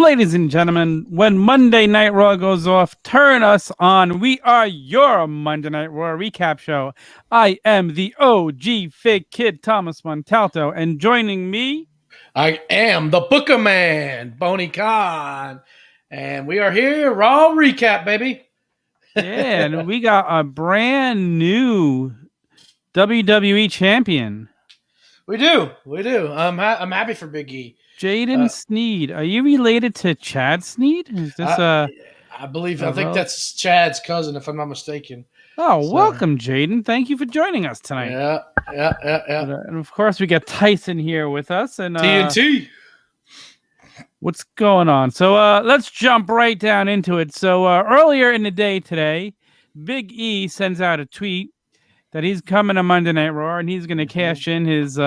Ladies and gentlemen, when Monday Night Raw goes off, turn us on. We are your Monday Night Raw recap show. I am the OG Fake Kid, Thomas Montalto, and joining me, I am the Booker Man, Boney Khan, and we are here, Raw recap, baby. yeah, and we got a brand new WWE champion. We do. I'm happy for Big E. Jaden Sneed. Are you related to Chad Sneed? Is this I think that's Chad's cousin, if I'm not mistaken. Oh, welcome, Jaden. Thank you for joining us tonight. Yeah. And of course, we got Tyson here with us. And TNT. What's going on? So let's jump right down into it. So earlier in the day today, Big E sends out a tweet that he's coming to Monday Night Raw and he's going to cash in his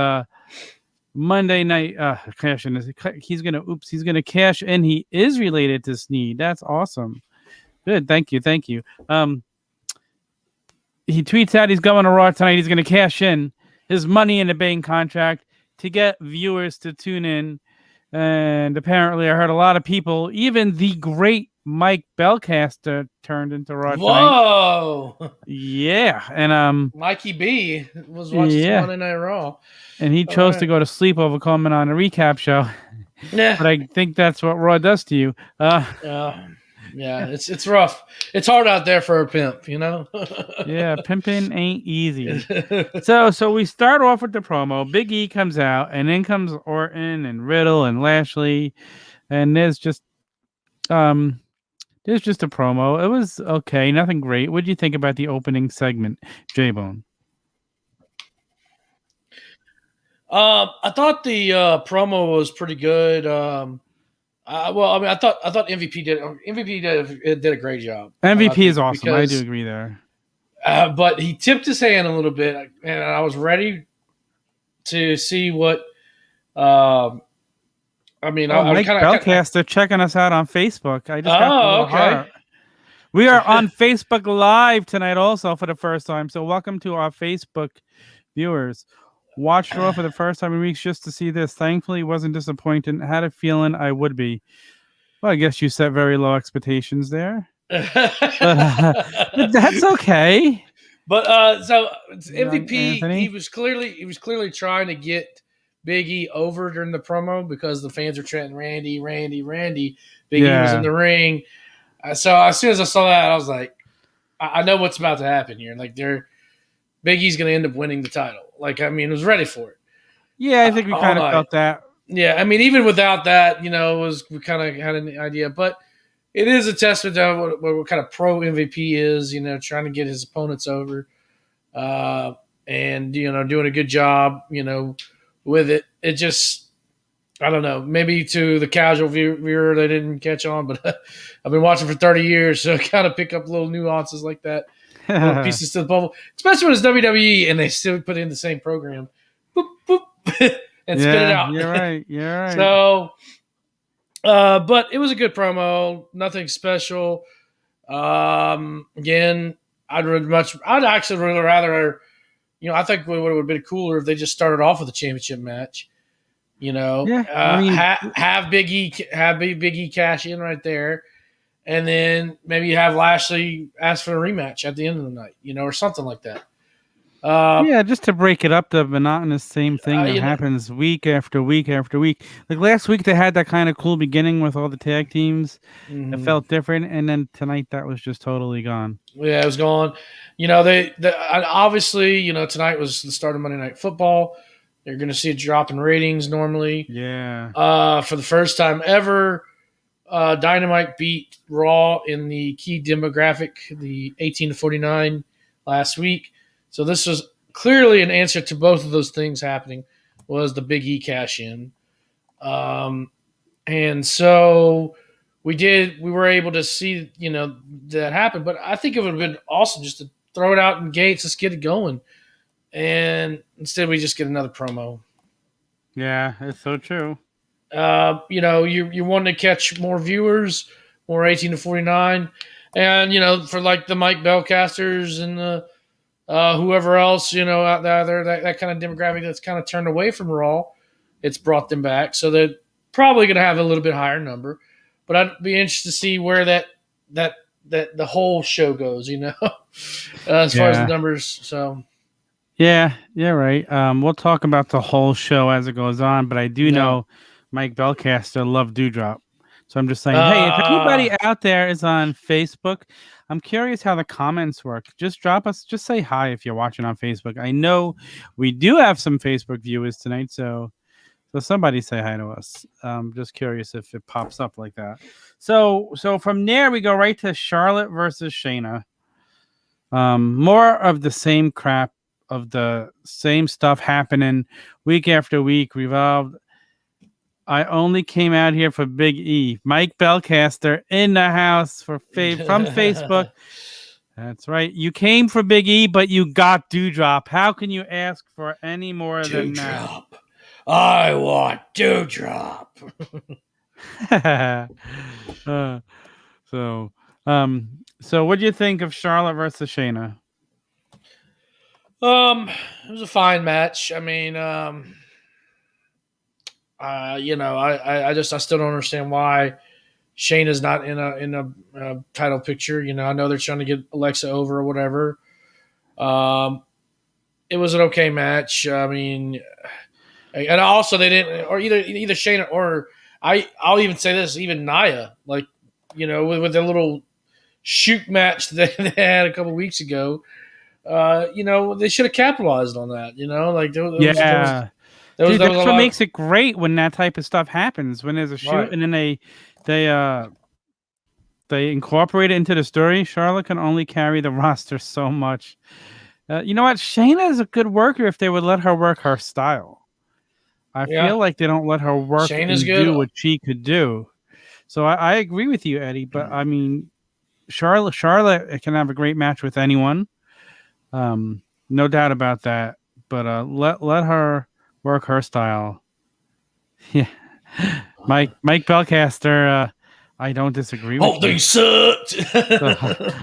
Monday night cash in. He's going to cash in. He is related to Sneed. That's awesome. Good. Thank you. He tweets out he's going to Raw tonight. He's going to cash in his Money in the Bank contract to get viewers to tune in. And apparently, I heard a lot of people, even the great Mike Belcaster, turned into Raw tonight. Whoa! Yeah, and Mikey B was watching Monday Night Raw, and he chose to go to sleep over coming on a recap show. Yeah, but I think that's what Raw does to you. Yeah, it's rough. It's hard out there for a pimp, you know? Yeah, pimping ain't easy. So we start off with the promo. Big E comes out, and then comes Orton and Riddle and Lashley, and there's just a promo. It was okay, nothing great. What do you think about the opening segment, J-Bone? I thought the promo was pretty good. I thought MVP did a great job. MVP is awesome. I do agree there. But he tipped his hand a little bit, and I was ready to see what. Mike Belcaster checking us out on Facebook. I just got the heart. We are on Facebook Live tonight, also for the first time. So welcome to our Facebook viewers. Watched Raw for the first time in weeks just to see this. Thankfully, wasn't disappointed. Had a feeling I would be. Well, I guess you set very low expectations there. But that's okay. But so MVP, he was clearly trying to get Big E over during the promo because the fans are chanting Randy. Big E was in the ring. So as soon as I saw that, I was like, I know what's about to happen here. Like Big E's going to end up winning the title. I was ready for it. Yeah, I think we kind of felt that. Yeah, even without that, we kind of had an idea. But it is a testament to what kind of pro MVP is, trying to get his opponents over and, doing a good job, with it. It just, I don't know, maybe to the casual viewer they didn't catch on, but I've been watching for 30 years, so I kind of pick up little nuances like that. Little pieces to the bubble, especially when it's WWE and they still put in the same program, boop, boop, and spit it out. You're right. So, but it was a good promo. Nothing special. Again, I'd actually really rather, I think it would have been cooler if they just started off with a championship match. Have Big E cash in right there. And then maybe you have Lashley ask for a rematch at the end of the night, or something like that. Just to break it up, the monotonous same thing that happens week after week after week. Like last week, they had that kind of cool beginning with all the tag teams. Mm-hmm. It felt different, and then tonight that was just totally gone. Yeah, it was gone. They obviously, tonight was the start of Monday Night Football. They're going to see a drop in ratings normally. Yeah. For the first time ever. Dynamite beat Raw in the key demographic, the 18 to 49 last week. So this was clearly an answer to both of those things happening, was the Big E cash in. And so we were able to see, that happen. But I think it would have been awesome just to throw it out in gates, let's get it going. And instead we just get another promo. Yeah, it's so true. You want to catch more viewers, more 18 to 49, and for like the Mike Belcasters and the whoever else out there, that kind of demographic that's kind of turned away from Raw, it's brought them back, so they're probably going to have a little bit higher number. but I'd be interested to see where that the whole show goes. As far as the numbers. So yeah, right. We'll talk about the whole show as it goes on, but I do know Mike Belcaster loved Dewdrop. So I'm just saying, hey, if anybody out there is on Facebook, I'm curious how the comments work. Just drop us, just say hi if you're watching on Facebook. I know we do have some Facebook viewers tonight, so somebody say hi to us. Just curious if it pops up like that. So from there we go right to Charlotte versus Shayna. More of the same crap, of the same stuff happening week after week. Revolved. I only came out here for Big E. Mike Belcaster in the house from Facebook. That's right. You came for Big E, but you got Dewdrop. How can you ask for any more than that? I want Dewdrop. So what do you think of Charlotte versus Shayna? It was a fine match. I mean, I still don't understand why Shayna's not in a title picture. I know they're trying to get Alexa over or whatever. It was an okay match. I mean, and also they didn't, or either Shayna or I'll even say this, even Nia, like with their little shoot match that they had a couple weeks ago. They should have capitalized on that. That's what makes it great when that type of stuff happens. When there's a shoot, right, and then they incorporate it into the story. Charlotte can only carry the roster so much. You know what? Shayna is a good worker if they would let her work her style. I feel like they don't let her work and do what she could do. So I agree with you, Eddie. But I mean, Charlotte can have a great match with anyone. No doubt about that. But let her work her style. Yeah. Mike Belcaster, I don't disagree with you. They sucked.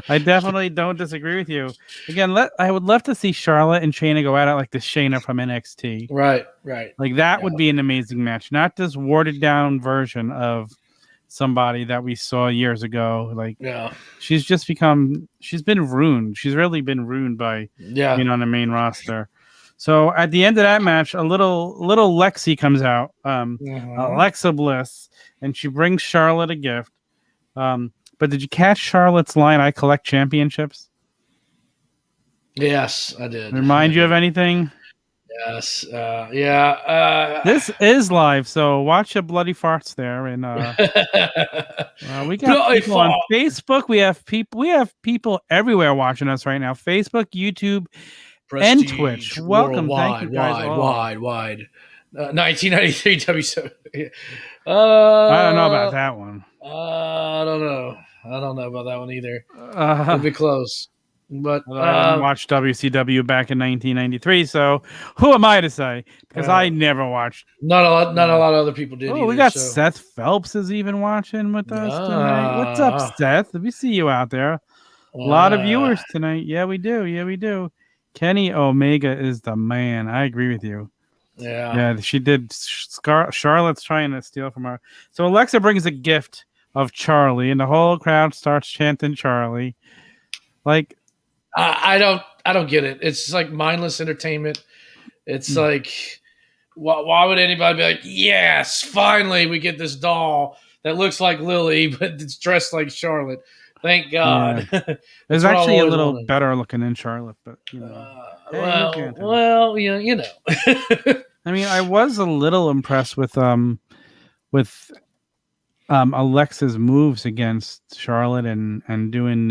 I definitely don't disagree with you. Again, I would love to see Charlotte and Shayna go at it like the Shayna from NXT. Right. Like that would be an amazing match. Not this watered down version of somebody that we saw years ago. Like, she's been ruined. She's really been ruined by being on the main roster. So at the end of that match, a little Lexi comes out, Alexa Bliss, and she brings Charlotte a gift. But did you catch Charlotte's line, "I collect championships"? Yes, I did. Remind you of anything? Yes. This is live, so watch your bloody farts there. And we got people on Facebook. We have people everywhere watching us right now. Facebook, YouTube, and Twitch. Welcome, thank you guys all. Wide. 1993 W7. I don't know about that one. I don't know about that one either. It'll be close. But I didn't watch WCW back in 1993, so who am I to say? Because I never watched. Not a lot of other people did. Oh, we got Seth Phelps is even watching with us tonight. What's up, Seth? We see you out there. A lot of viewers tonight. Yeah, we do. Kenny Omega is the man. I agree with you. Yeah, she did. Charlotte's trying to steal from her. So Alexa brings a gift of Charlie, and the whole crowd starts chanting Charlie. Like, I don't get it. It's like mindless entertainment. It's like, why would anybody be like, yes, finally we get this doll that looks like Lily, but it's dressed like Charlotte. Thank God. Yeah. It's actually a little better looking than Charlotte, but well, I mean, I was a little impressed with Alexa's moves against Charlotte and doing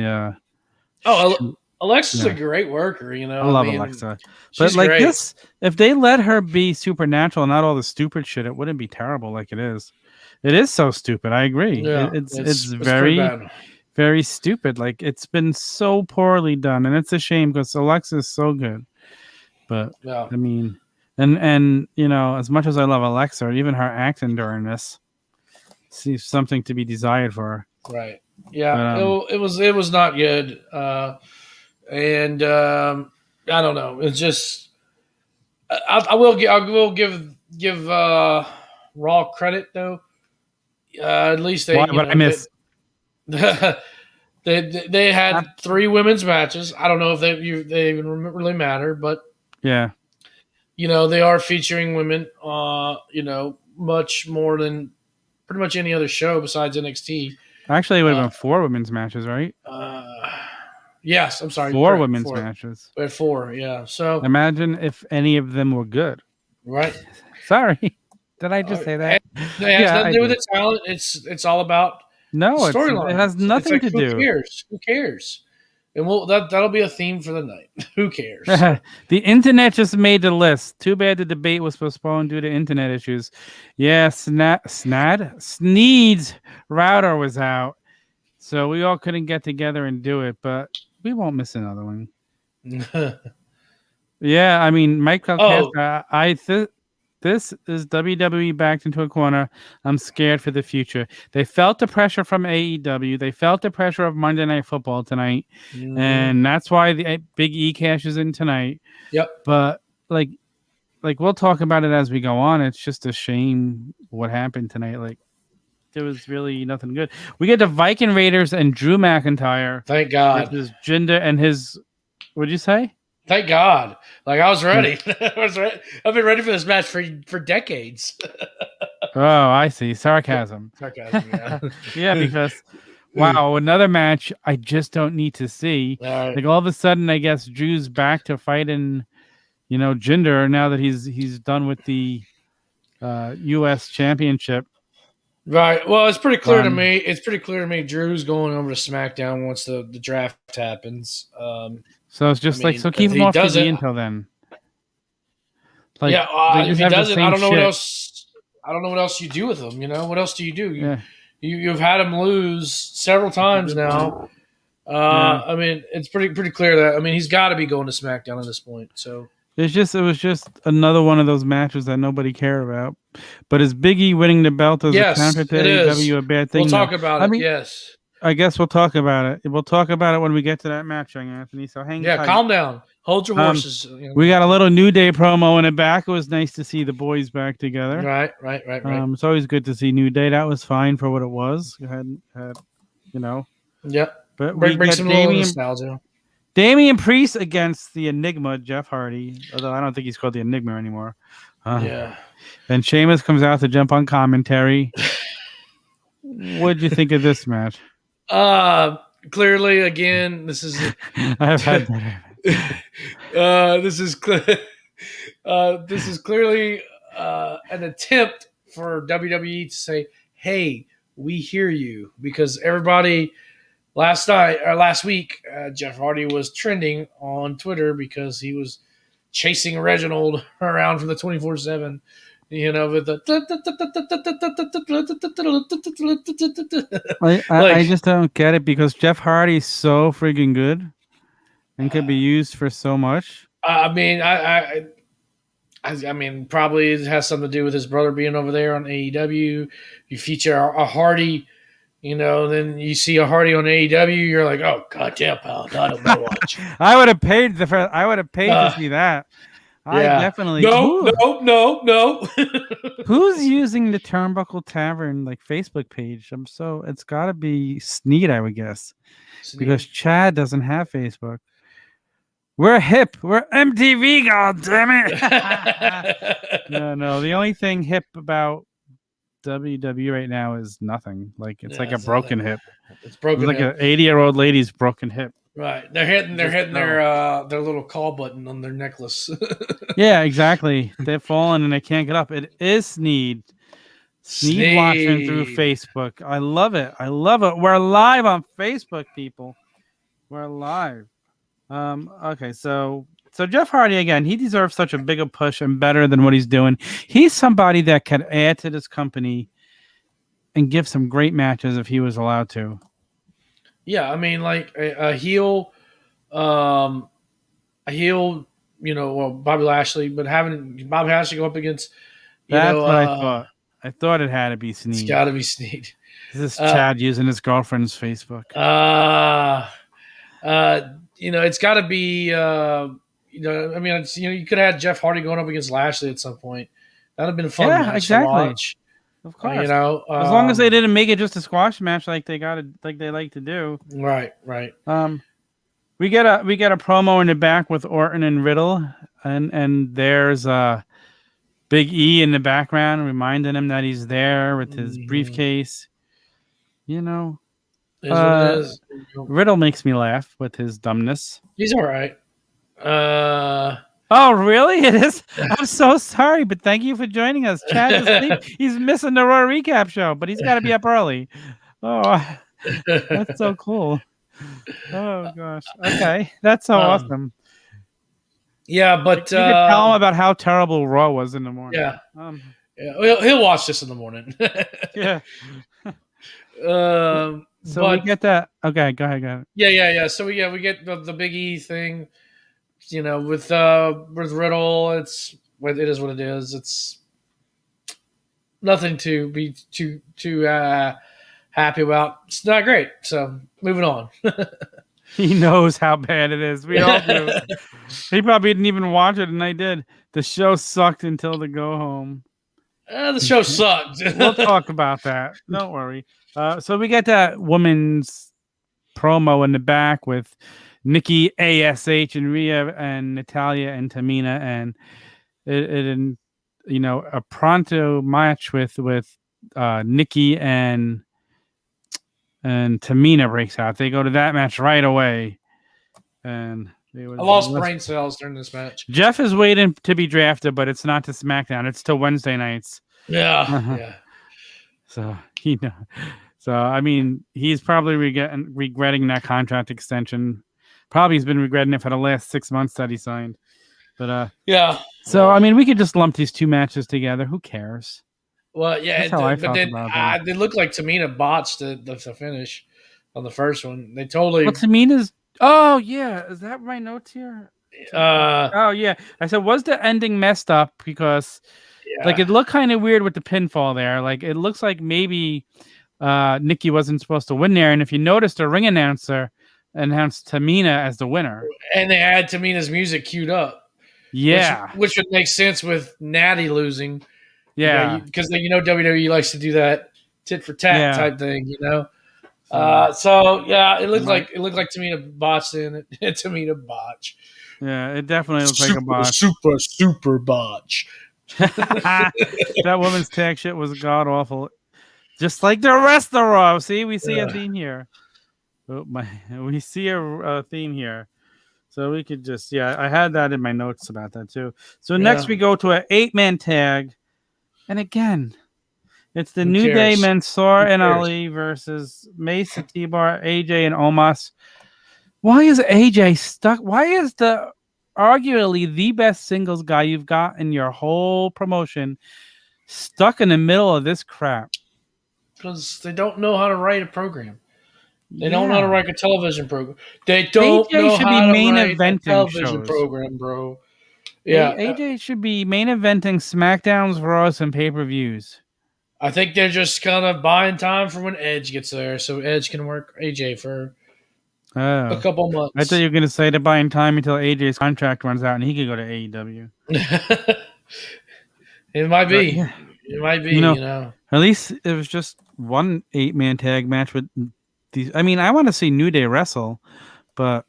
Alexa's a great worker, I love Alexa. But like great. This, if they let her be supernatural, not all the stupid shit, it wouldn't be terrible like it is. It is so stupid. I agree. Yeah, it's very, very stupid. Like, it's been so poorly done, and it's a shame because Alexa is so good. But I mean, and as much as I love Alexa, even her acting during this, seems something to be desired for her. Right. Yeah. But, it was not good. And I don't know. It's just I will give Raw credit though. At least they, Why would I miss? They had 3 women's matches. I don't know if they even really matter, but yeah, they are featuring women. Much more than pretty much any other show besides NXT. Actually, it would have been 4 women's matches, right? Yes, I'm sorry. 4 women's matches. We had 4, yeah. So imagine if any of them were good. Right. Sorry, did I just say that? It has nothing to do with the talent. It's all about storyline. It has nothing to do. Who cares? And that'll be a theme for the night. Who cares? The internet just made the list. Too bad the debate was postponed due to internet issues. Yeah, Sneed's router was out, so we all couldn't get together and do it. But we won't miss another one. Yeah, I mean, Michael. This is WWE backed into a corner. I'm scared for the future. They felt the pressure from AEW. They felt the pressure of Monday Night Football tonight. And that's why the Big E cashes in tonight. Yep. But like we'll talk about it as we go on. It's just a shame what happened tonight. Like, there was really nothing good. We get the Viking Raiders and Drew McIntyre. Thank God. His Jinder and his, what'd you say? Thank God. Like, I was ready. I've been ready for this match for decades. Oh, I see. Sarcasm. Yeah. Yeah, because wow, another match I just don't need to see. Right. Like, all of a sudden, I guess Drew's back to fighting, Jinder now that he's done with the U.S. Championship. Right. Well, it's pretty clear to me. It's pretty clear to me. Drew's going over to SmackDown once the draft happens. So it's just so keep him off TV until then. Like, yeah, if he doesn't, I don't know what else. I don't know what else you do with him. What else do you do? You've had him lose several times now. I mean, it's pretty clear that he's got to be going to SmackDown at this point. So it was just another one of those matches that nobody cared about. But is Big E winning the belt as a counter to AEW a bad thing? We'll talk about it. Yes. I guess we'll talk about it. We'll talk about it when we get to that match, young Anthony. So hang tight. Calm down. Hold your horses. We got a little New Day promo in the back. It was nice to see the boys back together. Right. It's always good to see New Day. That was fine for what it was. Yep. But bring some nostalgia. Damian Priest against the Enigma, Jeff Hardy. Although I don't think he's called the Enigma anymore. Yeah. Then Sheamus comes out to jump on commentary. What did you think of this match? Clearly, again, this is. I've had that. This is clearly an attempt for WWE to say, "Hey, we hear you," because everybody last week, Jeff Hardy was trending on Twitter because he was chasing Reginald around from the 24/7. With the. I just don't get it because Jeff Hardy's so freaking good and could be used for so much. I mean, probably it has something to do with his brother being over there on AEW. You feature a Hardy, then you see a Hardy on AEW, you're like, oh goddamn, pal, I don't know much. I would have paid to see that. I definitely no. Who's using the Turnbuckle Tavern Facebook page? It's got to be Sneed, I would guess, because Chad doesn't have Facebook. We're hip. We're MTV. God damn it! No. The only thing hip about WWE right now is nothing. It's like a broken hip. It's broken. It's like an 80-year-old lady's broken hip. Right, they're hitting their little call button on their necklace. Yeah, exactly. They're falling and they can't get up. It is Sneed watching through Facebook. I love it. We're live on Facebook, people. We're live. Okay, so Jeff Hardy again. He deserves such a bigger push and better than what he's doing. He's somebody that could add to this company and give some great matches if he was allowed to. Yeah, I mean, like a heel, Bobby Lashley, but having Bobby Lashley go up against, that's what I thought. I thought it had to be Sneed. It's got to be Sneed. This is Chad using his girlfriend's Facebook. It's got to be, you could have had Jeff Hardy going up against Lashley at some point. That'd have been fun match to watch. Of course. You know, as long as they didn't make it just a squash match like they like to do. Right. We get a promo in the back with Orton and Riddle, and there's Big E in the background reminding him that he's there with his briefcase. You know, is what it is. Riddle makes me laugh with his dumbness. He's all right. Oh, really? It is? I'm so sorry, but thank you for joining us. Chad is asleep. He's missing the Raw recap show, but he's got to be up early. Oh, that's so cool. Oh, gosh. Okay. That's so awesome. Yeah, but you can tell him about how terrible Raw was in the morning. Yeah. He'll watch this in the morning. Yeah. So we get that. Okay, go ahead. Yeah. So we get the Big E thing. You know, with Riddle, it is what it is. It's nothing to be too happy about. It's not great. So moving on. He knows how bad it is. We all do. He probably didn't even watch it, and I did. The show sucked until the go home. The show sucked. We'll talk about that. Don't worry. So we get that woman's promo in the back with Nikki, ASH, and Rhea, and Natalya, and Tamina, and it a pronto match with Nikki and Tamina breaks out. They go to that match right away, and I lost brain cells during this match. Jeff is waiting to be drafted, but it's not to SmackDown. It's till Wednesday nights. Yeah. So So I mean, he's probably regretting that contract extension. Probably he's been regretting it for the last 6 months that he signed. But yeah. So I mean, we could just lump these two matches together. Who cares? Well, yeah. That's how I felt then about it. They looked like Tamina botched the finish on the first one. They totally. Well, Tamina's. Oh yeah, is that my notes here? Oh yeah, I said was the ending messed up because like it looked kind of weird with the pinfall there. Like it looks like maybe Nikki wasn't supposed to win there, and if you noticed, the ring announcer announced Tamina as the winner, and they had Tamina's music queued up. Yeah, which would make sense with Natty losing. Yeah, because WWE likes to do that tit for tat type thing. So yeah, it looked like Tamina botched in it. Tamina botch. Yeah, it definitely looks like a botch. Super botch. That woman's tag shit was god awful. Just like the rest of Raw. See, we see a theme here. We see a theme here. So we could just I had that in my notes about that too. So next we go to an 8-man tag, and again, it's the New Day, Mansoor and Ali versus Mace, T-Bar, AJ, and Omos. Why is AJ stuck? Why is the arguably the best singles guy you've got in your whole promotion stuck in the middle of this crap? Because they don't know how to write a program. They don't know how to write a television program. They don't AJ know should how be to main write eventing a television shows. program, bro. Yeah, AJ should be main eventing SmackDowns, Raws, and pay-per-views. I think they're just kind of buying time for when Edge gets there, so Edge can work AJ for a couple months. I thought you were going to say they're buying time until AJ's contract runs out and he could go to AEW. It might be. Yeah. It might be, At least it was just one 8-man tag match with these. I mean, I want to see New Day wrestle, but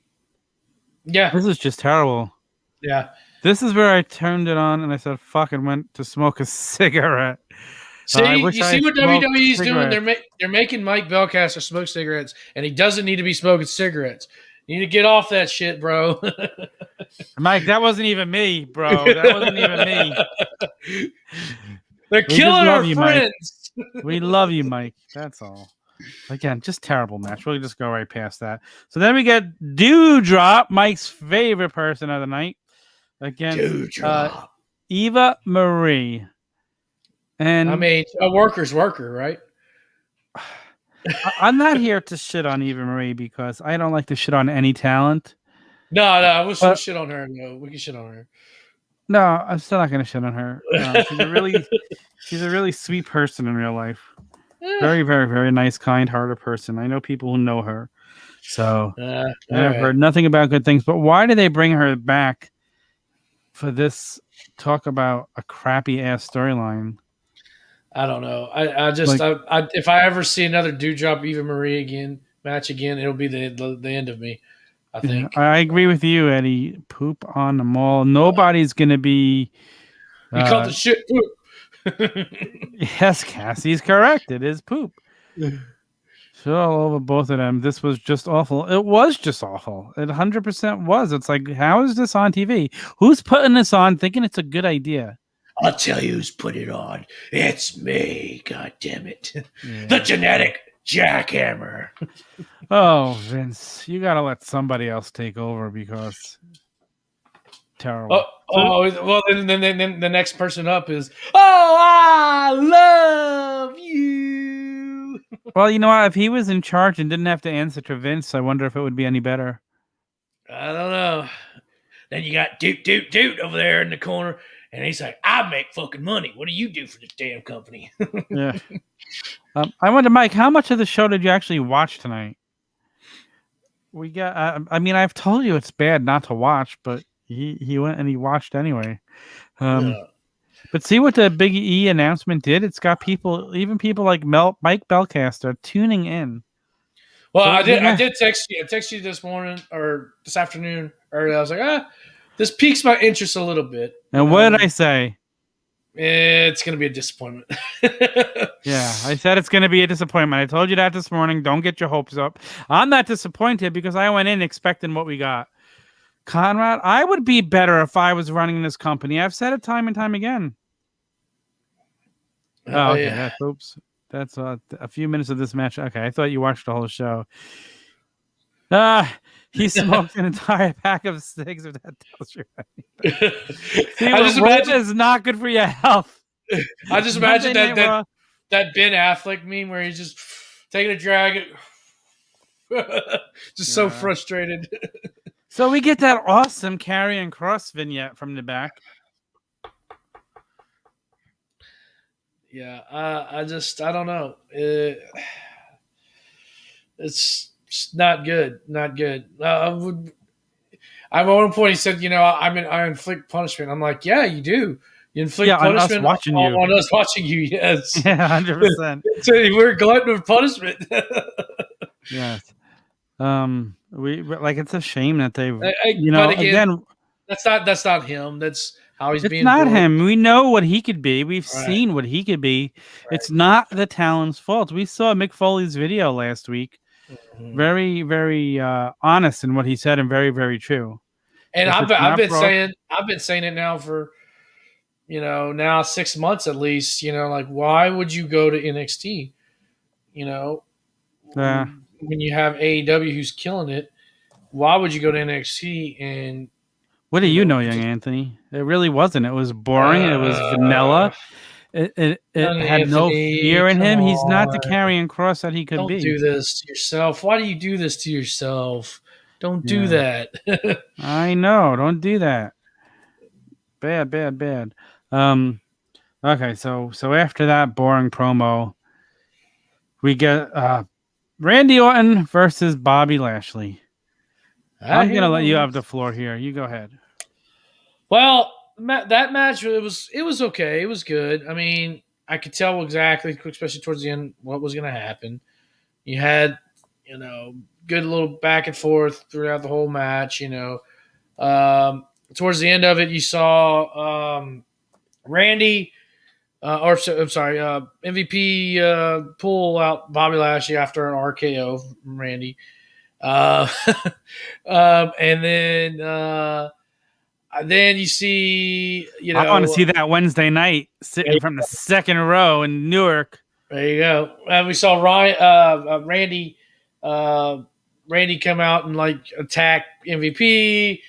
this is just terrible. Yeah. This is where I turned it on and I said, fuck, and went to smoke a cigarette. See, you see what WWE's doing? They're making Mike Belcaster smoke cigarettes, and he doesn't need to be smoking cigarettes. You need to get off that shit, bro. Mike, that wasn't even me, bro. That wasn't even me. They're killing our friends. We love you, Mike. That's all. Again, just terrible match. We'll just go right past that. So then we get Dewdrop, Mike's favorite person of the night, against Eva Marie. And I mean, a worker's worker, right? I'm not here to shit on Eva Marie because I don't like to shit on any talent. No, I wish we shit on her. No, we can shit on her. No, I'm still not going to shit on her. She's a really sweet person in real life. Very, very, very nice, kind-hearted person. I know people who know her. So I've heard nothing about good things. But why did they bring her back for this talk about a crappy-ass storyline? I don't know. I just Like, if I ever see another Dewdrop Eva Marie match again, it'll be the end of me. I yeah, think. I agree with you, Eddie. Poop on the mall. Nobody's gonna be. He called the shit poop. Yes, Cassie's correct. It is poop. Shit all over both of them. This was just awful. It was just awful. It 100% was. It's like, how is this on TV? Who's putting this on thinking it's a good idea? I'll tell you who's put it on. It's me. God damn it. Yeah. The genetic jackhammer. Oh, Vince, you got to let somebody else take over because terrible. Well, then the next person up is, oh, I love you. Well, you know what? If he was in charge and didn't have to answer to Vince, I wonder if it would be any better. I don't know. Then you got Doot over there in the corner, and he's like, I make fucking money. What do you do for this damn company? Yeah. I wonder, Mike, how much of the show did you actually watch tonight? We got. I mean, I've told you it's bad not to watch, but he went and he watched anyway. But see what the Big E announcement did? It's got people, even people like Mike Belcaster, tuning in. Well, So I did text you. I texted you this morning or this afternoon early. I was like, this piques my interest a little bit. And what did I say? It's going to be a disappointment. Yeah, I said it's going to be a disappointment. I told you that this morning. Don't get your hopes up. I'm not disappointed because I went in expecting what we got. Conrad, I would be better if I was running this company. I've said it time and time again. Oh, okay. Yeah. Oops. That's a few minutes of this match. Okay, I thought you watched the whole show. He smoked an entire pack of cigs. If that tells you anything. See, I just imagine is not good for your health. I just imagine that Ben Affleck meme where he's just taking a drag, just so frustrated. So we get that awesome Karrion Kross vignette from the back. Yeah, I don't know. It's not good. Not good. At one point he said, I inflict punishment. I'm like, yeah, you do. You inflict punishment on us watching you. Yes. Yeah, 100%. We're a glutton of punishment. Yes. It's a shame that they've, but again, that's not him. That's how he's being. It's not him. We know what he could be. We've seen what he could be. Right. It's not the talent's fault. We saw Mick Foley's video last week. Mm-hmm. Very, very honest in what he said and very, very true. And I've been saying it now for, now 6 months at least. Like, why would you go to NXT? When you have AEW who's killing it, why would you go to NXT? And what do you know, young Anthony? It really wasn't. It was boring. It was vanilla. It had no fear in him. He's not the Karrion Kross that he could be. Don't do this to yourself. Why do you do this to yourself? Don't do that. I know. Don't do that. Bad. Okay, so after that boring promo, we get Randy Orton versus Bobby Lashley. I'm going to let you have the floor here. You go ahead. Well, that match, it was okay. It was good. I mean, I could tell exactly, especially towards the end, what was going to happen. You had, good little back and forth throughout the whole match, Towards the end of it, you saw Randy, MVP pull out Bobby Lashley after an RKO from Randy. And then you see, I want to see that Wednesday night sitting from the second row in Newark. There you go. And we saw Randy come out and attack MVP.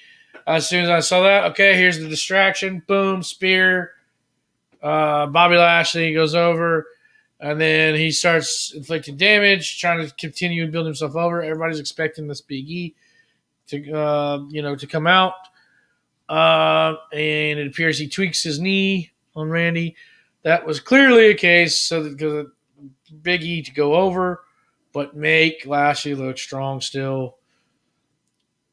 As soon as I saw that, okay, here's the distraction. Boom, spear. Bobby Lashley goes over, and then he starts inflicting damage, trying to continue and build himself over. Everybody's expecting this Big E to come out. And it appears he tweaks his knee on Randy. That was clearly a case so because Big E to go over, but make Lashley look strong still.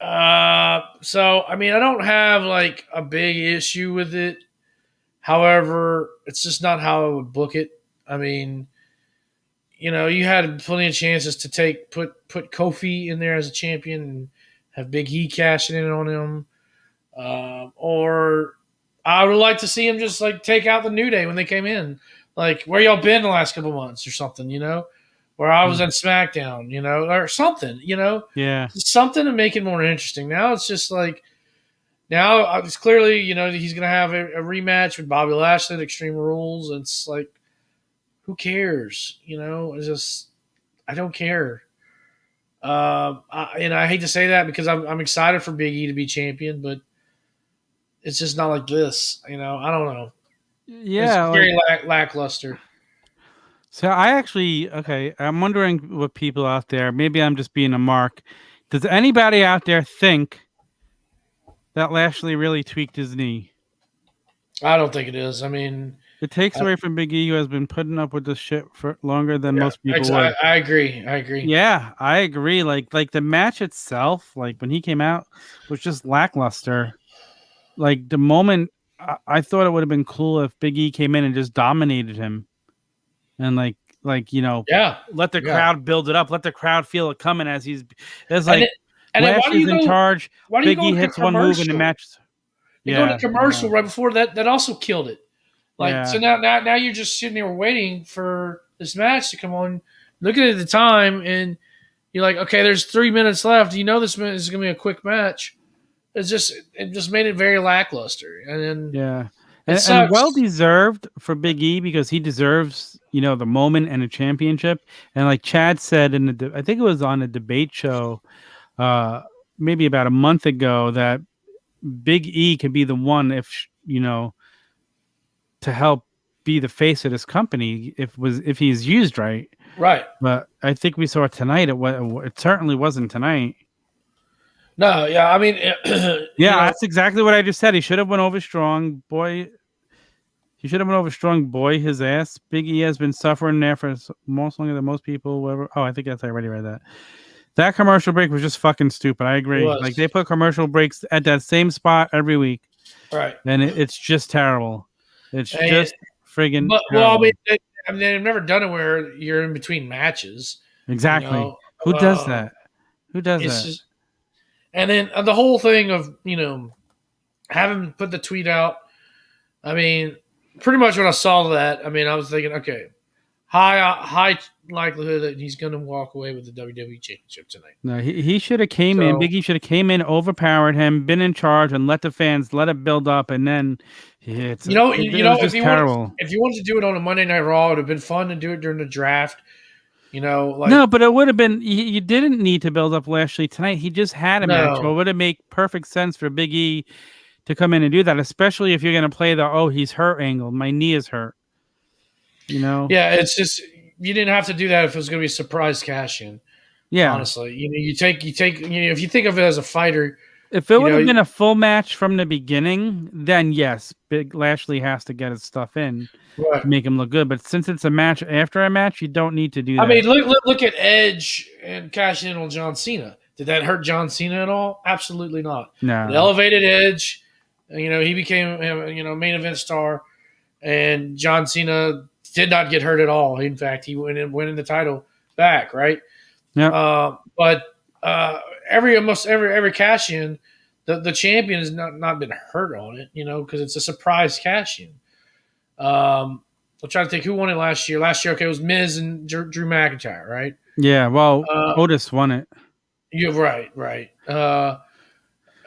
So I mean, I don't have a big issue with it. However, it's just not how I would book it. I mean, you had plenty of chances to put Kofi in there as a champion and have Big E cashing in on him, or I would like to see him just like take out the New Day when they came in, like where y'all been the last couple months or something, where I was at SmackDown, or something, Yeah. something to make it more interesting. Now it's just like now it's clearly he's gonna have a rematch with Bobby Lashley at Extreme Rules. And it's like, who cares? It's just I don't care. And I hate to say that because I'm excited for Big E to be champion, but it's just not like this. I don't know. Yeah. It's very lackluster. So I'm wondering what people out there, maybe I'm just being a mark. Does anybody out there think that Lashley really tweaked his knee? I don't think it is. I mean, it takes away from Big E, who has been putting up with this shit for longer than most people would. I agree. Yeah, I agree. Like the match itself, like when he came out, was just lackluster. Like the moment, I thought it would have been cool if Big E came in and just dominated him, and let the crowd build it up, let the crowd feel it coming as Lashley's in charge. Big E hits one move in the match. They go to commercial right before that. That also killed it. So now you're just sitting there waiting for this match to come on. Looking at the time, and you're like, okay, there's 3 minutes left. This is going to be a quick match. It just made it very lackluster. And then and well deserved for Big E, because he deserves the moment and a championship. And like Chad said I think it was on a debate show, maybe about a month ago, that Big E could be the one if to help be the face of this company if he's used right. Right. But I think we saw it tonight. It certainly wasn't tonight. No, yeah, I mean, that's exactly what I just said. He should have went over strong, boy. He should have went over strong, boy. His ass. Big E has been suffering there for most longer than most people. Whatever. Oh, I think I already read that. That commercial break was just fucking stupid. I agree. Like they put commercial breaks at that same spot every week, right? And it's just terrible. It's just friggin'. Well, I mean, they've never done it where you're in between matches. Exactly. Who does that? Who does that? Just, and then the whole thing of having put the tweet out. I mean, pretty much when I saw that, I mean, I was thinking, okay, high likelihood that he's going to walk away with the WWE Championship tonight. No, he should have came in. Big E should have came in, overpowered him, been in charge, and let the fans let it build up, and then if you wanted to do it on a Monday Night Raw, it would have been fun to do it during the draft. No, but it would have been. You didn't need to build up Lashley tonight. He just had a match. It would have made perfect sense for Big E to come in and do that, especially if you're going to play the he's hurt angle. My knee is hurt. Yeah, it's just you didn't have to do that if it was going to be a surprise cash in. Yeah, honestly, you take if you think of it as a fighter. If it would have been a full match from the beginning, then yes, Big Lashley has to get his stuff in to make him look good. But since it's a match after a match, you don't need to do that. I mean, look at Edge and cash in on John Cena. Did that hurt John Cena at all? Absolutely not. No. It elevated Edge. He became main event star, and John Cena did not get hurt at all. In fact, he winning the title back, right? Yeah. But almost every cash in, the champion has not been hurt on it, because it's a surprise cash in. I'm trying to think who won it last year. Last year, okay, it was Miz and Drew McIntyre, right? Yeah, well, Otis won it. Yeah, right.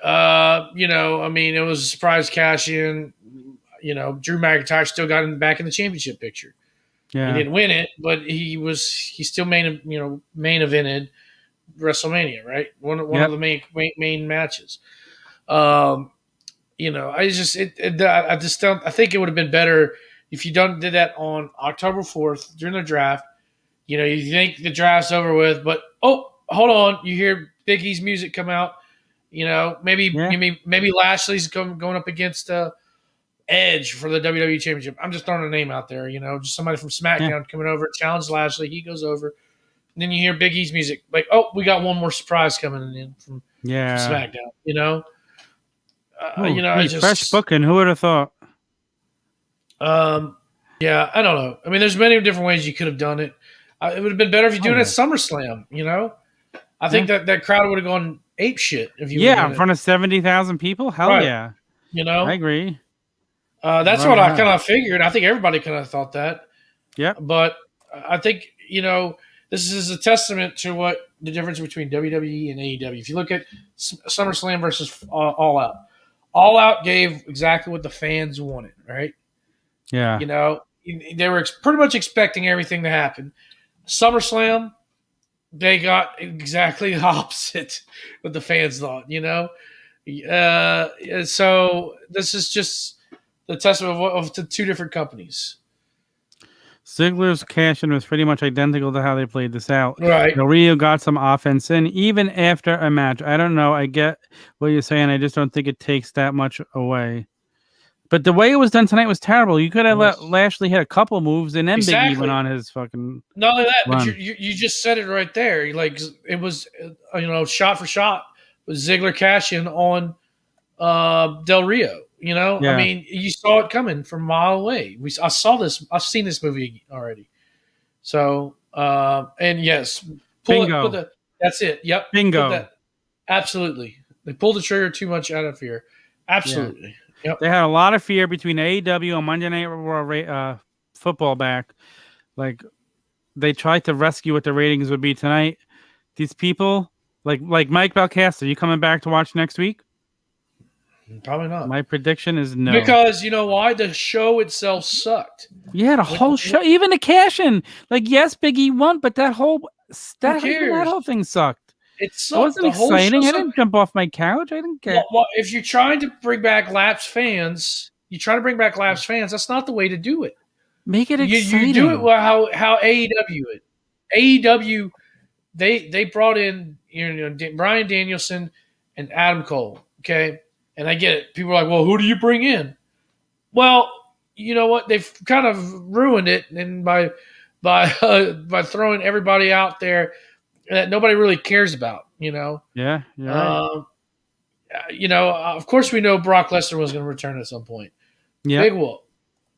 I mean, it was a surprise cash in. Drew McIntyre still got him back in the championship picture. Yeah. He didn't win it, but he still main evented WrestleMania, right? One of the main matches. I think it would have been better if you did that on October 4th during the draft. You think the draft's over with, but hold on, you hear Big E's music come out. Maybe Lashley's going up against Edge for the WWE Championship. I'm just throwing a name out there, just somebody from SmackDown coming over, challenge Lashley. He goes over. And then you hear Big E's music. Like, we got one more surprise coming in from SmackDown, fresh booking. Who would have thought? Yeah, I don't know. I mean, there's many different ways you could have done it. It would have been better if you do it at SummerSlam. I think that crowd would have gone ape shit if you. Yeah, in front of 70,000 people. Hell yeah. I agree. That's what I kind of figured. I think everybody kind of thought that. Yeah. But I think this is a testament to what the difference between WWE and AEW. If you look at SummerSlam versus All Out, All Out gave exactly what the fans wanted, right? Yeah. They were pretty much expecting everything to happen. SummerSlam, they got exactly the opposite what the fans thought, So this is just the testament of the two different companies. Ziggler's cash-in was pretty much identical to how they played this out. Right. Del Rio got some offense in, even after a match. I don't know. I get what you're saying. I just don't think it takes that much away. But the way it was done tonight was terrible. You could have let Lashley hit a couple moves, and then Big E went on his fucking. Not only that, but you just said it right there. Like it was, shot for shot with Ziggler cash-in on Del Rio. Yeah. I mean, you saw it coming from a mile away. I saw this. I've seen this movie already. So, and yes, bingo. That's it. Yep. Bingo. Absolutely. They pulled the trigger too much out of fear. Absolutely. Yeah. Yep. They had a lot of fear between AEW and Monday Night Raw football back. Like they tried to rescue what the ratings would be tonight. These people, like Mike Belcaster, you coming back to watch next week? Probably not. My prediction is no. Because you know why? The show itself sucked. Yeah, the whole show, even the cash-in. Like, yes, Big E won, but that whole thing sucked. It sucked. It wasn't exciting. I didn't jump off my couch. I didn't care. Well, if you're trying to bring back lapsed fans, that's not the way to do it. Make it exciting. You do it how AEW it. AEW, they brought in Bryan Danielson and Adam Cole. Okay, and I get it. People are like, well, who do you bring in? Well, you know what? They've kind of ruined it, and by throwing everybody out there that nobody really cares about, Yeah, you're right. Of course we know Brock Lesnar was going to return at some point. Yeah, big whoop.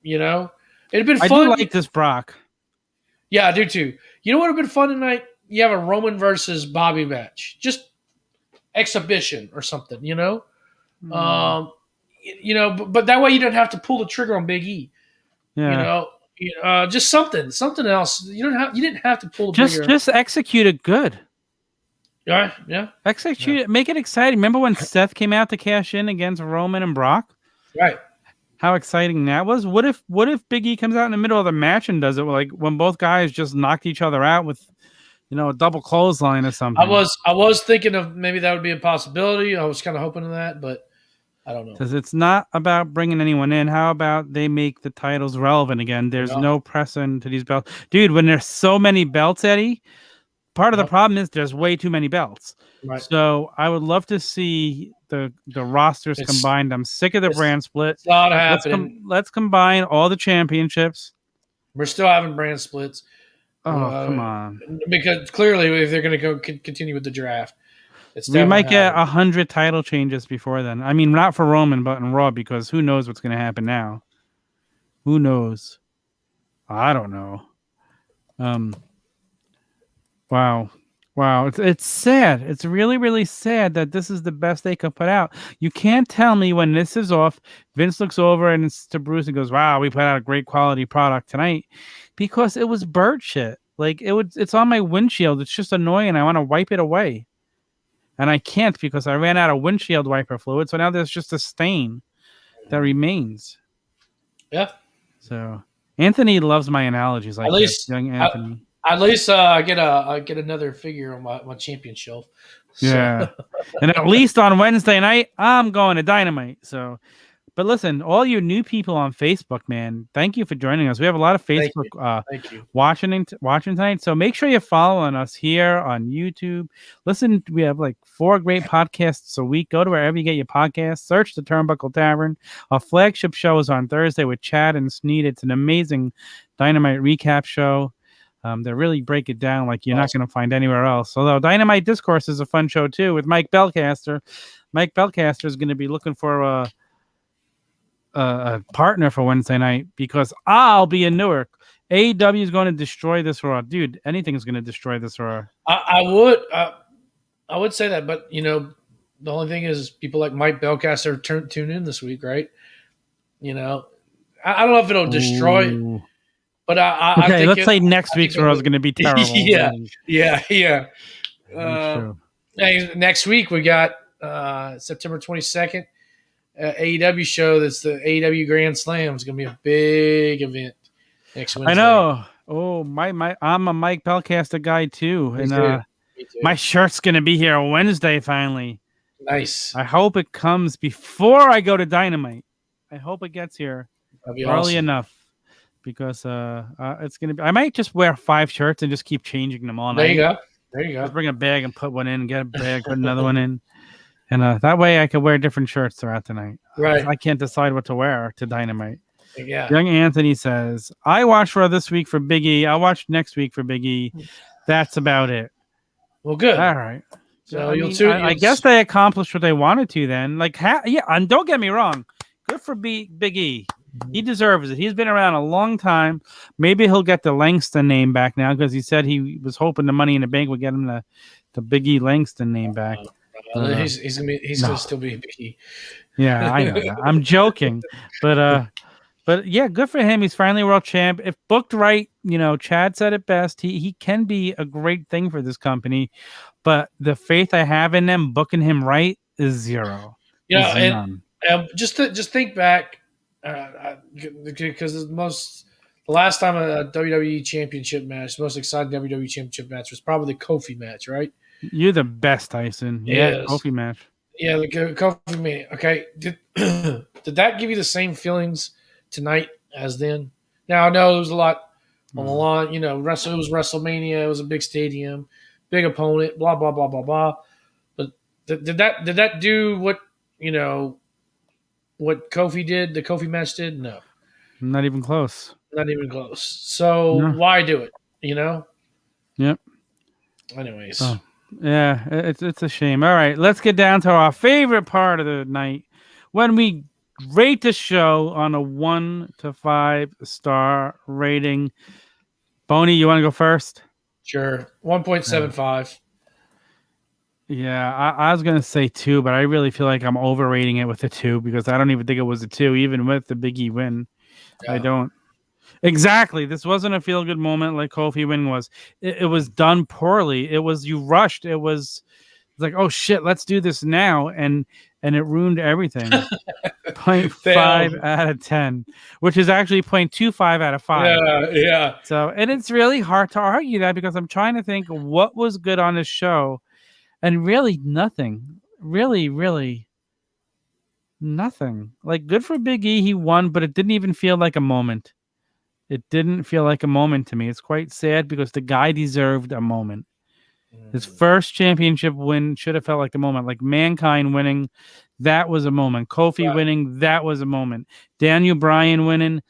It'd been fun. I do like this Brock. Yeah, I do too. You know what would have been fun tonight? You have a Roman versus Bobby match, just exhibition or something. But that way you don't have to pull the trigger on Big E. Yeah. Just something else. You didn't have to pull the trigger. Just execute it good. Yeah. Execute it. Make it exciting. Remember when Seth came out to cash in against Roman and Brock? Right. How exciting that was. What if Big E comes out in the middle of the match and does it like when both guys just knocked each other out with a double clothesline or something? I was thinking of maybe that would be a possibility. I was kind of hoping to that, but I don't know. Because it's not about bringing anyone in. How about they make the titles relevant again? There's no precedent to these belts. Dude, when there's so many belts, Eddie, part of the problem is there's way too many belts. Right. So I would love to see the rosters combined. I'm sick of the brand split. It's not happening. Let's combine all the championships. We're still having brand splits. Oh, come on. Because clearly if they're going to go continue with the draft, we might get 100 title changes before then. I mean, not for Roman, but in Raw, because who knows what's going to happen now? Who knows? I don't know. Wow. It's sad. It's really, really sad that this is the best they could put out. You can't tell me when this is off, Vince looks over and it's to Bruce and goes, wow, we put out a great quality product tonight, because it was bird shit. Like it's on my windshield. It's just annoying. I want to wipe it away. And I can't because I ran out of windshield wiper fluid. So now there's just a stain that remains. Yeah. So Anthony loves my analogies. Like at least young Anthony. At least I get another figure on my champion shelf. So. Yeah. And at least on Wednesday night, I'm going to Dynamite. So, but listen, all you new people on Facebook, man, thank you for joining us. We have a lot of Facebook Thank you. watching tonight. So make sure you're following us here on YouTube. Listen, we have like 4 great podcasts a week. Go to wherever you get your podcasts. Search the Turnbuckle Tavern. Our flagship show is on Thursday with Chad and Sneed. It's an amazing Dynamite recap show. They really break it down like you're not going to find anywhere else. Although Dynamite Discourse is a fun show too with Mike Belcaster. Mike Belcaster is going to be looking for a partner for Wednesday night because I'll be in Newark. AEW is going to destroy this Raw, dude. Anything is going to destroy this Raw. I would say that, but the only thing is people like Mike Belcaster tune in this week, right? I don't know if it'll destroy. Ooh. But I think let's say next week's Raw is going to be terrible. Yeah. True. Next week we got September 22nd AEW show. That's the AEW Grand Slam. It's going to be a big event next Wednesday. I know. Oh, I'm a Mike Belcaster guy too, Me and too. my shirt's going to be here Wednesday finally. Nice. I hope it comes before I go to Dynamite. I hope it gets here early enough. Because it's gonna be. I might just wear 5 shirts and just keep changing them all night. There you go. Just bring a bag and put one in, get a bag, put another one in, and that way I can wear different shirts throughout the night. Right. I can't decide what to wear to Dynamite. Yeah. Young Anthony says, "I watched Raw this week for Big E. I'll watch next week for Big E. That's about it." Well, good. All right. So I guess they accomplished what they wanted to then. And don't get me wrong, good for Big E. He deserves it. He's been around a long time. Maybe he'll get the Langston name back now because he said he was hoping the Money in the Bank would get him the Big E Langston name back. He's gonna still be Big E. Yeah, I know that. I'm joking, but yeah, good for him. He's finally world champ. If booked right, Chad said it best. He can be a great thing for this company, but the faith I have in them booking him right is zero. Yeah, and just think back. Because the last time a WWE Championship match, the most exciting WWE Championship match was probably the Kofi match, right? You're the best, Tyson. Yeah, Kofi match. Yeah, the Kofi match. Okay, did that give you the same feelings tonight as then? Now I know there was a lot on the line. It was WrestleMania. It was a big stadium, big opponent. Blah blah blah blah blah. But did that do what what Kofi did, the Kofi match did? No. Not even close. Not even close. So why do it? Yep. Anyways. Oh, yeah, it's a shame. All right, let's get down to our favorite part of the night when we rate the show on a 1 to 5 star rating. Boney, you want to go first? Sure. 1.75. Yeah, I was going to say 2, but I really feel like I'm overrating it with a 2 because I don't even think it was a 2, even with the Big E win. Yeah. I don't. Exactly. This wasn't a feel-good moment like Kofi win was. It was done poorly. You rushed. It was like, oh, shit, let's do this now. And it ruined everything. 0.5 out of 10, which is actually 0.25 out of 5. Yeah. So, and it's really hard to argue that because I'm trying to think what was good on this show. And really nothing. Really, really nothing. Like, good for Big E. He won, but it didn't even feel like a moment. It didn't feel like a moment to me. It's quite sad because the guy deserved a moment. His first championship win should have felt like a moment. Like Mankind winning, that was a moment. Kofi winning, that was a moment. Daniel Bryan winning,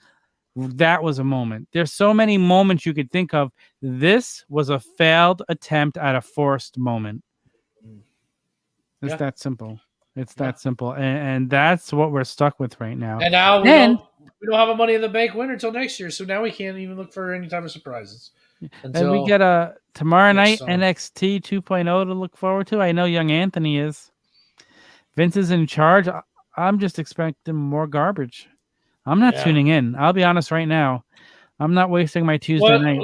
that was a moment. There's so many moments you could think of. This was a failed attempt at a forced moment. It's that simple. It's that simple. And that's what we're stuck with right now. And now we don't have a Money in the Bank winner until next year, so now we can't even look for any type of surprises. And we get a tomorrow night NXT 2.0 to look forward to. I know young Anthony is. Vince is in charge. I'm just expecting more garbage. I'm not tuning in. I'll be honest right now. I'm not wasting my Tuesday night.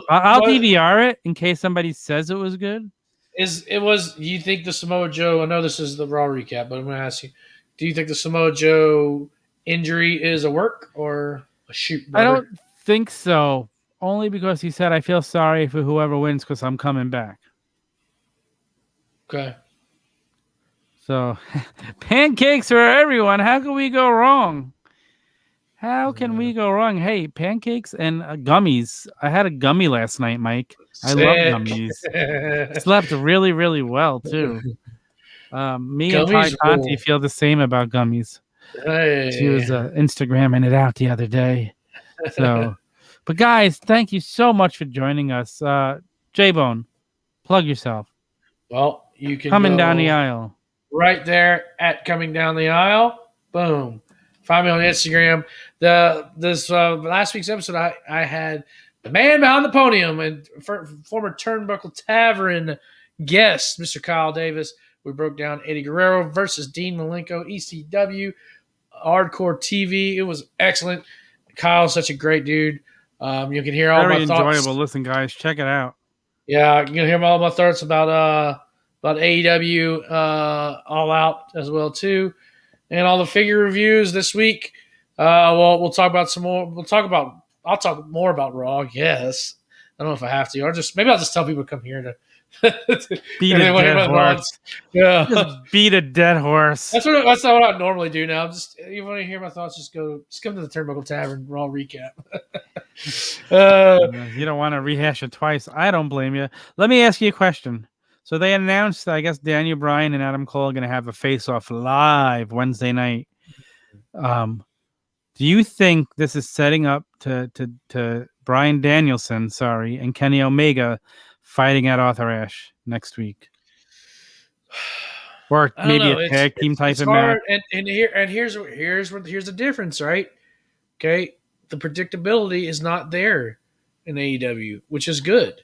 I'll DVR it in case somebody says it was good. You think the Samoa Joe, I know this is the Raw recap, but I'm going to ask you, do you think the Samoa Joe injury is a work or a shoot? Brother? I don't think so. Only because he said, I feel sorry for whoever wins because I'm coming back. Okay. So, pancakes for everyone. How can we go wrong? How can we go wrong? Hey, pancakes and gummies. I had a gummy last night, Mike. I love gummies. Slept really, really well, too. Me gummies and Ty Conti feel the same about gummies. Hey. She was Instagramming it out the other day. So, but guys, thank you so much for joining us. J-Bone, plug yourself. Well, you can Coming down the aisle. Right there at Coming Down the Aisle. Boom. Find me on Instagram. This last week's episode, I had the man behind the podium and former Turnbuckle Tavern guest, Mr. Kyle Davis. We broke down Eddie Guerrero versus Dean Malenko, ECW, Hardcore TV. It was excellent. Kyle's such a great dude. You can hear all Very my thoughts. enjoyable. Listen, guys, check it out. Yeah, you can hear all my thoughts about AEW All Out as well too, and all the figure reviews this week. We'll talk about some more. I'll talk more about Raw. Yes, I don't know if I have to, or maybe I'll just tell people to come here to beat a dead horse. Yeah, just beat a dead horse. That's not what I normally do now. You want to hear my thoughts? Just come to the Turnbuckle Tavern Raw recap. You don't want to rehash it twice. I don't blame you. Let me ask you a question. So they announced, I guess, Daniel Bryan and Adam Cole are going to have a face-off live Wednesday night. Do you think this is setting up to Bryan Danielson, and Kenny Omega fighting at Arthur Ashe next week? Or maybe a tag team type of match? And here's the difference, right? Okay, the predictability is not there in AEW, which is good.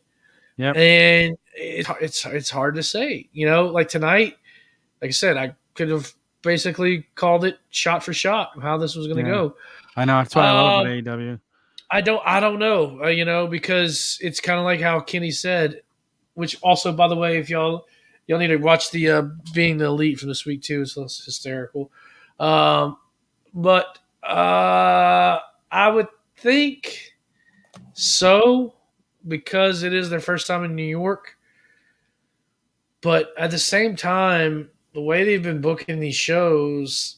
Yeah, and it's hard to say. Like tonight, like I said, I could have basically called it shot for shot how this was going to go. I know. That's why I love AEW. I don't know, because it's kind of like how Kenny said, which also, by the way, if y'all need to watch the Being the Elite from this week too. It's hysterical. But I would think so, because it is their first time in New York. But at the same time, the way they've been booking these shows,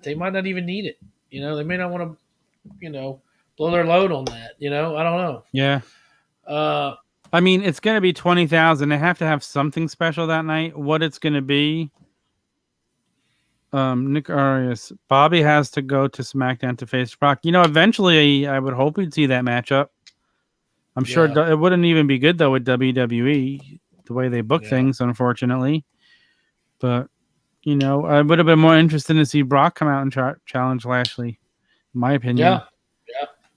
they might not even need it. They may not want to, blow their load on that. I don't know. Yeah. I mean, it's going to be 20,000. They have to have something special that night. What it's going to be, Nick Arias, Bobby has to go to SmackDown to face Brock. Eventually, I would hope we'd see that matchup. I'm sure it wouldn't even be good, though, with WWE, the way they book things, unfortunately. But, I would have been more interested to see Brock come out and challenge Lashley, in my opinion. Yeah.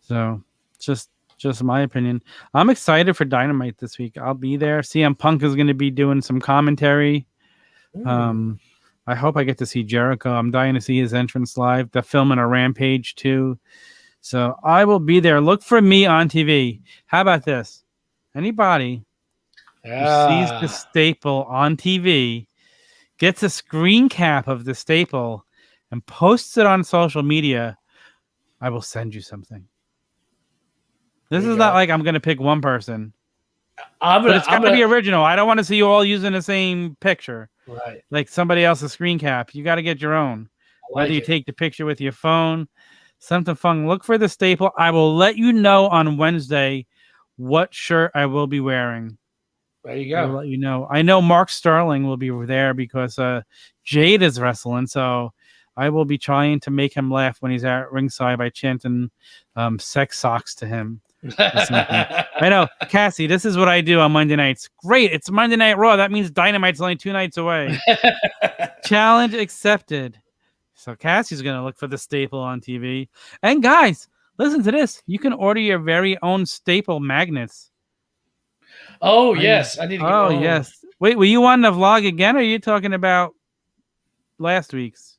So, just my opinion. I'm excited for Dynamite this week. I'll be there. CM Punk is going to be doing some commentary. I hope I get to see Jericho. I'm dying to see his entrance live. They're filming a Rampage too. So I will be there. Look for me on TV. How about this? Anybody who sees the staple on TV gets a screen cap of the staple and posts it on social media, I will send you something. This is not like I'm going to pick one person. But it's got to be original. I don't want to see you all using the same picture. Right. Like somebody else's screen cap. You got to get your own. Whether you take the picture with your phone, something fun. Look for the staple. I will let you know on Wednesday what shirt I will be wearing. There you go. I'll let you know. I know Mark Sterling will be there because Jade is wrestling. So I will be trying to make him laugh when he's at ringside by chanting sex socks to him. I know, Cassie, this is what I do on Monday nights. Great, it's Monday Night Raw. That means Dynamite's only 2 nights away. Challenge accepted. So Cassie's going to look for the staple on TV. And guys, listen to this. You can order your very own staple magnets. Oh, yes. I need to get one. Yes. Wait, were you on the vlog again, or are you talking about last week's?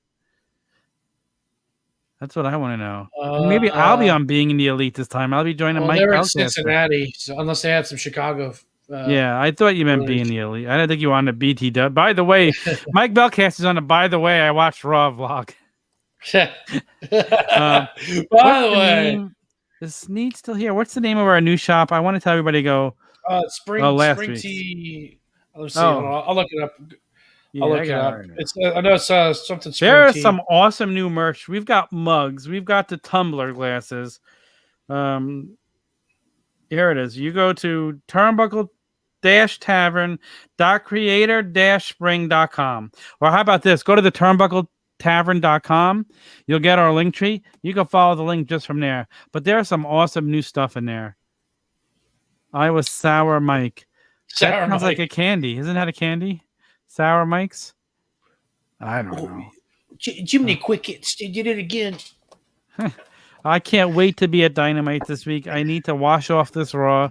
That's what I want to know. Maybe I'll be on Being in the Elite this time. I'll be joining Mike. They're in Cincinnati, so unless they have some Chicago. Yeah, I thought you meant Being the Elite. I didn't think you were on the BT dub. By the way, Mike Belcast is on the By the Way I Watched Raw vlog. By the way, is Sneed still here? What's the name of our new shop? I want to tell everybody to go. Spring Tea. Let's see. I'll look it up. I'll look it up. I know it's something. There is some awesome new merch. We've got mugs. We've got the tumbler glasses. Here it is. You go to turnbuckle-tavern.creator-spring.com. Or how about this? Go to the turnbuckletavern.com. You'll get our link tree. You can follow the link just from there. But there's some awesome new stuff in there. I was Sour Mike. That sounds like a candy. Isn't that a candy? Sour Mikes? I don't know. Jiminy Crickets, they did it again. I can't wait to be at Dynamite this week. I need to wash off this Raw.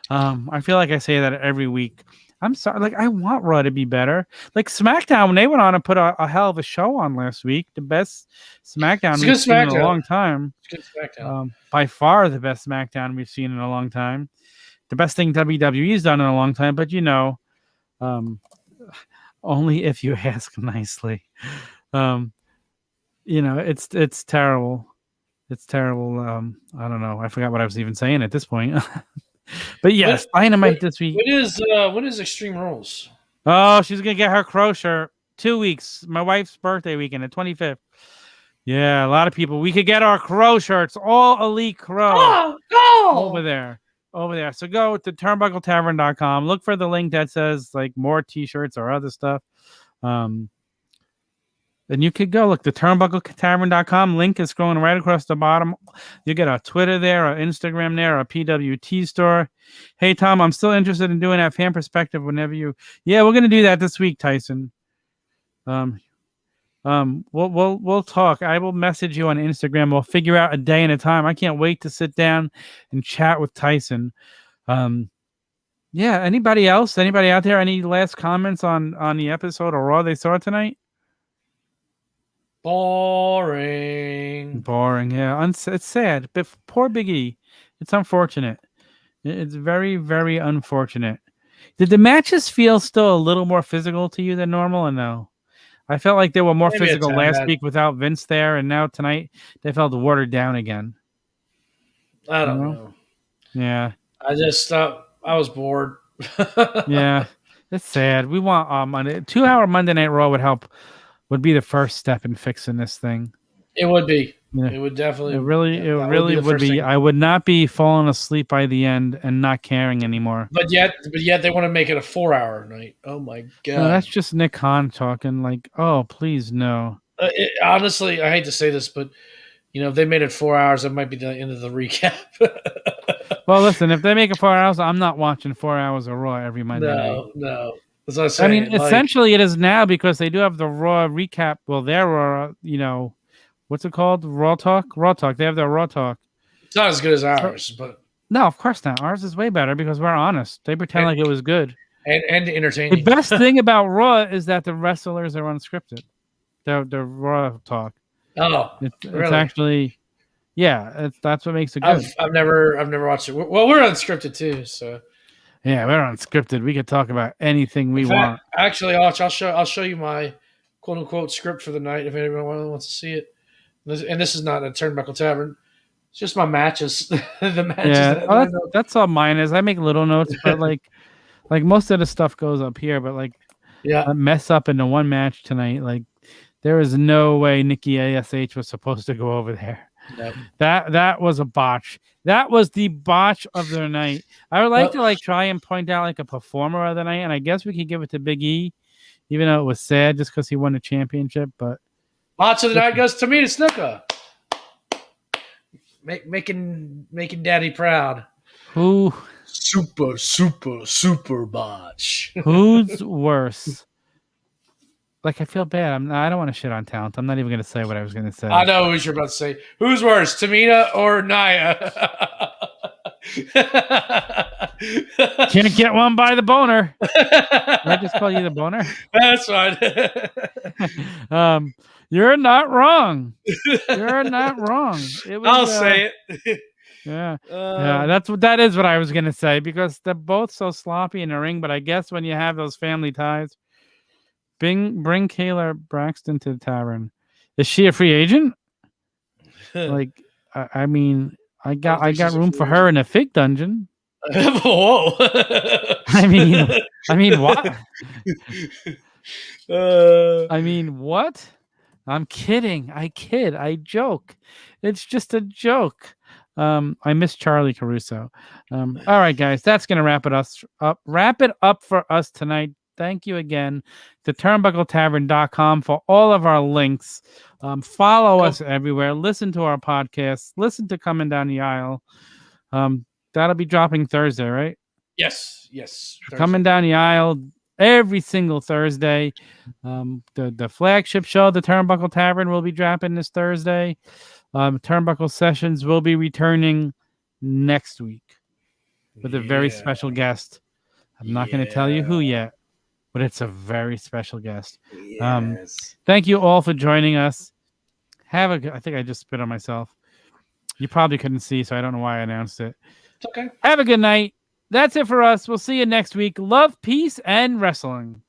I feel like I say that every week. I'm sorry. Like, I want Raw to be better. Like SmackDown, when they went on and put a hell of a show on last week, the best SmackDown we've seen in a long time. It's good SmackDown. By far the best SmackDown we've seen in a long time. The best thing WWE's done in a long time, but only if you ask nicely. It's terrible. It's terrible. I don't know. I forgot what I was even saying at this point. But yes, Dynamite this week. When is Extreme Rules? Oh, she's gonna get her crow shirt. 2 weeks. My wife's birthday weekend, the 25th. Yeah, a lot of people. We could get our crow shirts, all Elite Crow. Over there. So go to turnbuckletavern.com. Look for the link that says like more t-shirts or other stuff. Then you could go look the turnbuckletavern.com link is scrolling right across the bottom. You get a Twitter there, or Instagram there, or a PWT store. Hey Tom, I'm still interested in doing that fan perspective whenever you. Yeah, we're gonna do that this week, Tyson. We'll talk. I will message you on Instagram. We'll figure out a day and a time. I can't wait to sit down and chat with Tyson. Yeah. Anybody else? Anybody out there? Any last comments on the episode of Raw they saw tonight? Boring. Yeah. It's sad, but poor Big E. It's unfortunate. It's very, very unfortunate. Did the matches feel still a little more physical to you than normal, or no? I felt like they were more physical last week without Vince there, and now tonight they felt watered down again. I don't know. Yeah. I just thought I was bored. Yeah. It's sad. We want Monday. 2-hour Monday Night Raw would be the first step in fixing this thing. It would be. Yeah. It would definitely. It really would be. I would not be falling asleep by the end and not caring anymore. But yet they want to make it a 4-hour night. Oh my god! No, that's just Nick Khan talking. Like, oh please no. Honestly, I hate to say this, but if they made it 4 hours, it might be the end of the recap. Well, listen, if they make it 4 hours, I'm not watching 4 hours of Raw every Monday night. No. That's what I'm saying. I mean, essentially, it is now because they do have the Raw recap. Well, their Raw, what's it called? Raw Talk. They have their Raw Talk. It's not as good as ours, but no, of course not. Ours is way better because we're honest. They pretend like it was good and entertaining. The best thing about Raw is that the wrestlers are unscripted. The Raw Talk. Oh, it's actually, yeah. That's what makes it good. I've never watched it. Well, we're unscripted too, so. Yeah, we're unscripted. We could talk about anything we want. Actually, I'll show you my quote unquote script for the night if anyone wants to see it. And this is not a Turnbuckle Tavern. It's just my matches. The matches. Yeah, that's all mine is. I make little notes, but like most of the stuff goes up here. But I mess up into one match tonight. Like there is no way Nikki ASH was supposed to go over there. Nope. That was a botch. That was the botch of their night. I would like to try and point out a performer of the night, and I guess we could give it to Big E, even though it was sad just because he won the championship. But botch of the night goes to me, to Snuka. Making Daddy proud. Who? Super botch. Who's worse? I feel bad. I don't want to shit on talent. I'm not even going to say what I was going to say. I know what you're about to say. Who's worse, Tamina or Nia? Can't get one by the boner. Did I just call you the boner? That's fine. You're not wrong. You're not wrong. I'll say it. Yeah. That is what I was going to say because they're both so sloppy in the ring. But I guess when you have those family ties. Bring Kayla Braxton to the Tavern. Is she a free agent? I mean, I got room for her in a fig dungeon. Whoa! I mean what? I mean what? I'm kidding. I kid. I joke. It's just a joke. I miss Charlie Caruso. All right, guys, that's gonna wrap it up for us tonight. Thank you again to turnbuckletavern.com for all of our links. Follow us everywhere. Listen to our podcasts. Listen to Coming Down the Aisle. That'll be dropping Thursday, right? Yes. Thursday. Coming Down the Aisle every single Thursday. The flagship show, the Turnbuckle Tavern, will be dropping this Thursday. Turnbuckle Sessions will be returning next week with a very special guest. I'm not going to tell you who yet, but it's a very special guest. Yes. Thank you all for joining us. I think I just spit on myself. You probably couldn't see, so I don't know why I announced it. It's okay. Have a good night. That's it for us. We'll see you next week. Love, peace, and wrestling.